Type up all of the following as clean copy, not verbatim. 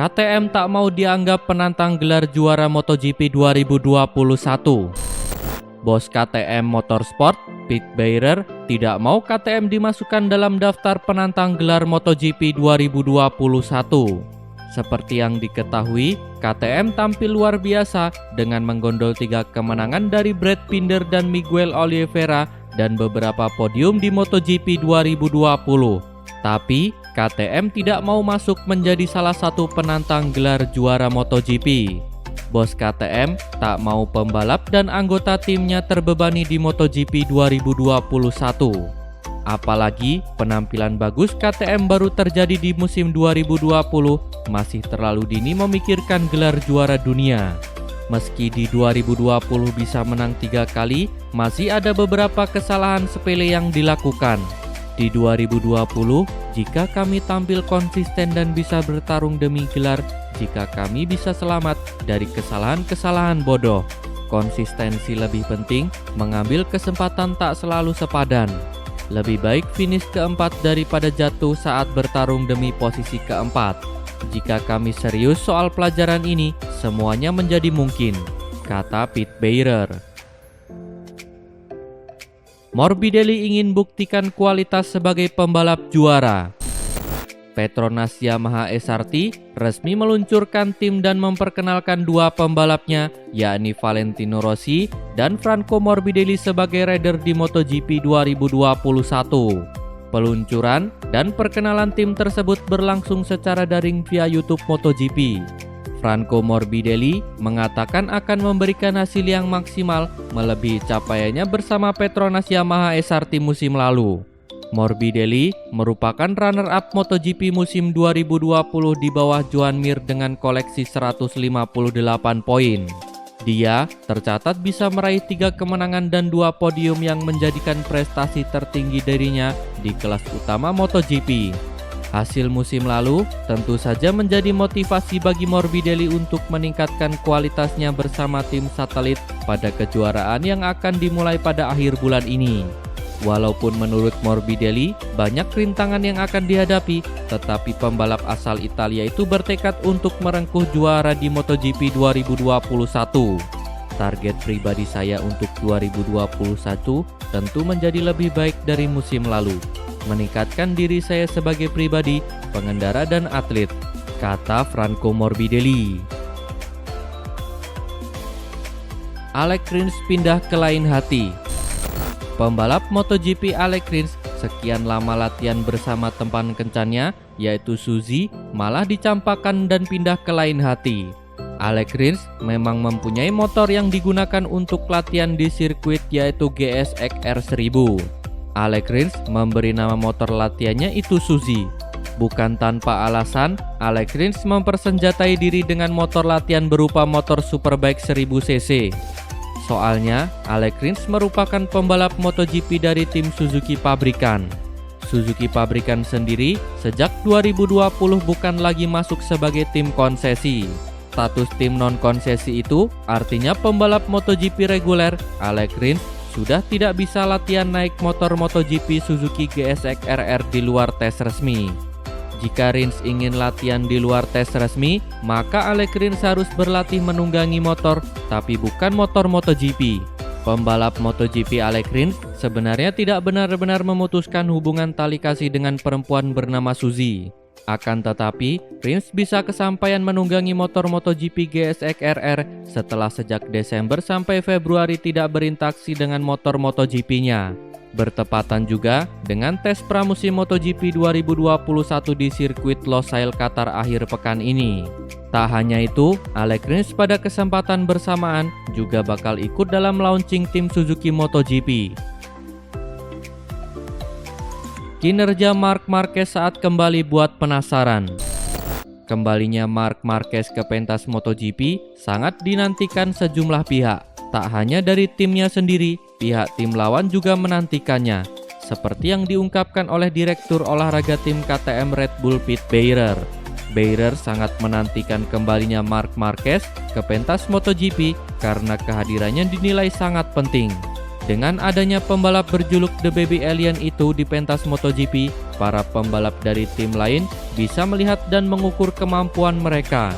KTM tak mau dianggap penantang gelar juara MotoGP 2021. Bos KTM Motorsport, Pete Beirer, tidak mau KTM dimasukkan dalam daftar penantang gelar MotoGP 2021. Seperti yang diketahui, KTM tampil luar biasa dengan menggondol 3 kemenangan dari Brad Binder dan Miguel Oliveira dan beberapa podium di MotoGP 2020. Tapi, KTM tidak mau masuk menjadi salah satu penantang gelar juara MotoGP. Bos KTM tak mau pembalap dan anggota timnya terbebani di MotoGP 2021. Apalagi penampilan bagus KTM baru terjadi di musim 2020, masih terlalu dini memikirkan gelar juara dunia. Meski di 2020 bisa menang 3 kali, masih ada beberapa kesalahan sepele yang dilakukan. Di 2020, jika kami tampil konsisten dan bisa bertarung demi gelar, jika kami bisa selamat dari kesalahan-kesalahan bodoh. Konsistensi lebih penting, mengambil kesempatan tak selalu sepadan. Lebih baik finish keempat daripada jatuh saat bertarung demi posisi keempat. Jika kami serius soal pelajaran ini, semuanya menjadi mungkin, kata Pete Beirer. Morbidelli ingin buktikan kualitas sebagai pembalap juara. Petronas Yamaha SRT resmi meluncurkan tim dan memperkenalkan 2 pembalapnya, yakni Valentino Rossi dan Franco Morbidelli sebagai rider di MotoGP 2021. Peluncuran dan perkenalan tim tersebut berlangsung secara daring via YouTube MotoGP. Franco Morbidelli mengatakan akan memberikan hasil yang maksimal melebihi capaiannya bersama Petronas Yamaha SRT musim lalu. Morbidelli merupakan runner-up MotoGP musim 2020 di bawah Joan Mir dengan koleksi 158 poin. Dia tercatat bisa meraih 3 kemenangan dan 2 podium yang menjadikan prestasi tertinggi darinya di kelas utama MotoGP. Hasil musim lalu tentu saja menjadi motivasi bagi Morbidelli untuk meningkatkan kualitasnya bersama tim satelit pada kejuaraan yang akan dimulai pada akhir bulan ini. Walaupun menurut Morbidelli banyak rintangan yang akan dihadapi, tetapi pembalap asal Italia itu bertekad untuk merengkuh juara di MotoGP 2021. Target pribadi saya untuk 2021 tentu menjadi lebih baik dari musim lalu. Meningkatkan diri saya sebagai pribadi, pengendara dan atlet, kata Franco Morbidelli. Alex Rins pindah ke lain hati. Pembalap MotoGP Alex Rins sekian lama latihan bersama teman kencannya yaitu Suzy malah dicampakkan dan pindah ke lain hati. Alex Rins memang mempunyai motor yang digunakan untuk latihan di sirkuit yaitu GSX-R 1000. Alex Rins memberi nama motor latihannya itu Suzy. Bukan tanpa alasan, Alex Rins mempersenjatai diri dengan motor latihan berupa motor Superbike 1000 cc. Soalnya, Alex Rins merupakan pembalap MotoGP dari tim Suzuki pabrikan. Suzuki pabrikan sendiri sejak 2020 bukan lagi masuk sebagai tim konsesi. Status tim non-konsesi itu artinya pembalap MotoGP reguler Alex Rins sudah tidak bisa latihan naik motor MotoGP Suzuki GSX-RR di luar tes resmi. Jika Rins ingin latihan di luar tes resmi, maka Alex Rins harus berlatih menunggangi motor, tapi bukan motor MotoGP. Pembalap MotoGP Alex Rins sebenarnya tidak benar-benar memutuskan hubungan tali kasih dengan perempuan bernama Suzy. Akan tetapi, Rins bisa kesampaian menunggangi motor MotoGP GSX-RR setelah sejak Desember sampai Februari tidak berinteraksi dengan motor MotoGP-nya. Bertepatan juga dengan tes pramusim MotoGP 2021 di sirkuit Losail Qatar akhir pekan ini. Tak hanya itu, Alex Rins pada kesempatan bersamaan juga bakal ikut dalam launching tim Suzuki MotoGP. Kinerja Marc Marquez saat kembali buat penasaran. Kembalinya Marc Marquez ke pentas MotoGP sangat dinantikan sejumlah pihak. Tak hanya dari timnya sendiri, pihak tim lawan juga menantikannya. Seperti yang diungkapkan oleh Direktur Olahraga tim KTM Red Bull Pete Beirer. Beirer sangat menantikan kembalinya Marc Marquez ke pentas MotoGP karena kehadirannya dinilai sangat penting. Dengan adanya pembalap berjuluk The Baby Alien itu di pentas MotoGP, para pembalap dari tim lain bisa melihat dan mengukur kemampuan mereka.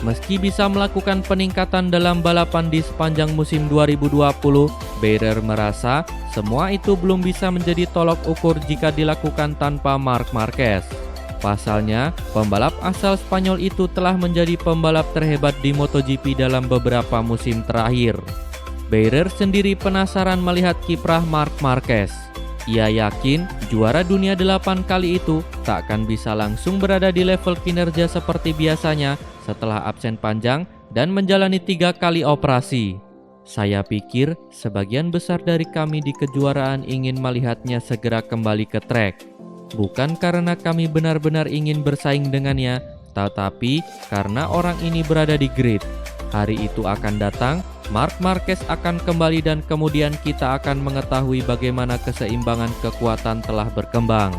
Meski bisa melakukan peningkatan dalam balapan di sepanjang musim 2020, Beirer merasa semua itu belum bisa menjadi tolok ukur jika dilakukan tanpa Marc Marquez. Pasalnya, pembalap asal Spanyol itu telah menjadi pembalap terhebat di MotoGP dalam beberapa musim terakhir. Beirer sendiri penasaran melihat kiprah Marc Marquez. Ia yakin juara dunia 8 kali itu tak akan bisa langsung berada di level kinerja seperti biasanya setelah absen panjang dan menjalani 3 kali operasi. Saya pikir sebagian besar dari kami di kejuaraan ingin melihatnya segera kembali ke trek. Bukan karena kami benar-benar ingin bersaing dengannya, tetapi karena orang ini berada di grid. Hari itu akan datang, Marc Marquez akan kembali dan kemudian kita akan mengetahui bagaimana keseimbangan kekuatan telah berkembang.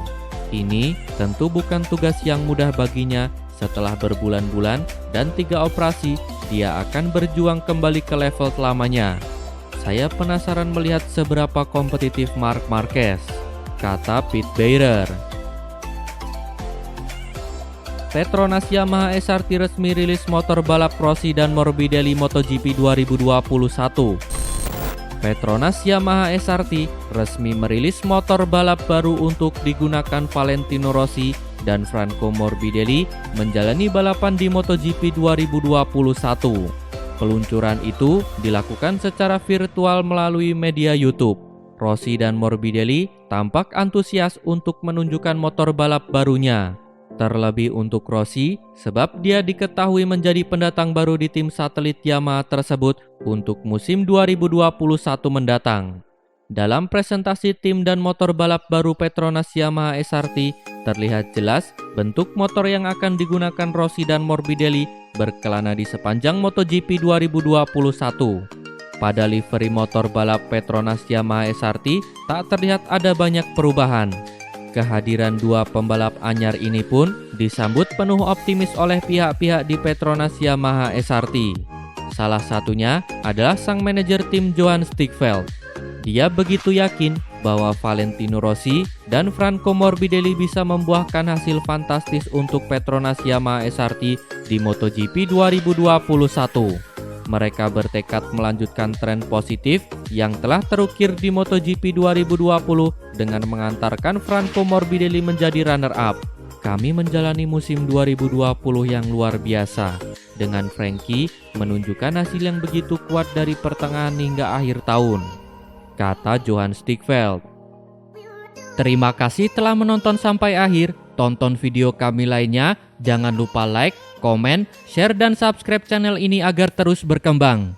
Ini tentu bukan tugas yang mudah baginya. Setelah berbulan-bulan dan 3 operasi, dia akan berjuang kembali ke level lamanya. Saya penasaran melihat seberapa kompetitif Marc Marquez, kata Pete Beirer. Petronas Yamaha SRT resmi rilis motor balap Rossi dan Morbidelli MotoGP 2021. Petronas Yamaha SRT resmi merilis motor balap baru untuk digunakan Valentino Rossi dan Franco Morbidelli menjalani balapan di MotoGP 2021. Peluncuran itu dilakukan secara virtual melalui media YouTube. Rossi dan Morbidelli tampak antusias untuk menunjukkan motor balap barunya. Terlebih untuk Rossi, sebab dia diketahui menjadi pendatang baru di tim satelit Yamaha tersebut untuk musim 2021 mendatang. Dalam presentasi tim dan motor balap baru Petronas Yamaha SRT, terlihat jelas bentuk motor yang akan digunakan Rossi dan Morbidelli berkelana di sepanjang MotoGP 2021. Pada livery motor balap Petronas Yamaha SRT, tak terlihat ada banyak perubahan. Kehadiran 2 pembalap anyar ini pun disambut penuh optimis oleh pihak-pihak di Petronas Yamaha SRT. Salah satunya adalah sang manajer tim Johan Stigveld. Dia begitu yakin bahwa Valentino Rossi dan Franco Morbidelli bisa membuahkan hasil fantastis untuk Petronas Yamaha SRT di MotoGP 2021. Mereka bertekad melanjutkan tren positif yang telah terukir di MotoGP 2020 dengan mengantarkan Franco Morbidelli menjadi runner-up. Kami menjalani musim 2020 yang luar biasa, dengan Frankie menunjukkan hasil yang begitu kuat dari pertengahan hingga akhir tahun, kata Johan Stigveld. Terima kasih telah menonton sampai akhir. Tonton video kami lainnya. Jangan lupa like, komen, share, dan subscribe channel ini agar terus berkembang.